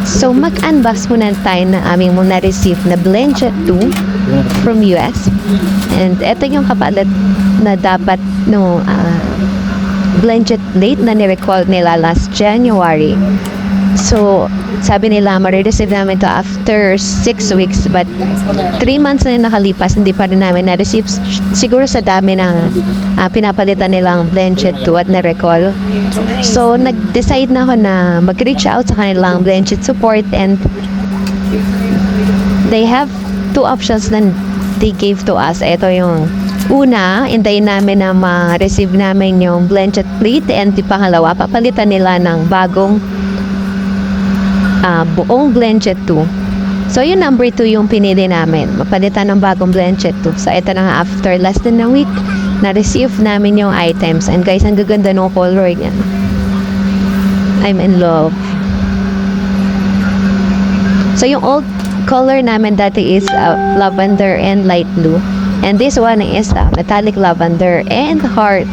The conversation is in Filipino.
So, mag-unbox muna tayo na aming na-receive na Blendjet 2 from US. And ito yung kapalit na dapat no Blendjet plate na ni-recall nila last January. So, sabi nila, ma-receive namin to after 6 weeks. But, 3 months na yung nakalipas, hindi pa rin namin na-receive. Siguro sa dami ng pinapalitan nilang Blendjet 2 at na-recall. So, nag-decide na ako na mag-reach out sa kanilang Blendjet support, and they have 2 options na they gave to us. Ito yung una, hintayin namin na ma-receive namin yung Blendjet plate, and yung pangalawa, papalitan nila ng bagong buong Blendjet 2. So, yung number 2 yung pinili namin. Mapalitan ng bagong Blendjet 2. So, ito na nga, after less than a week, na-receive namin yung items. And guys, ang gaganda ng color niya. I'm in love. So, yung old color namin dati is lavender and light blue. And this one is metallic lavender and heart.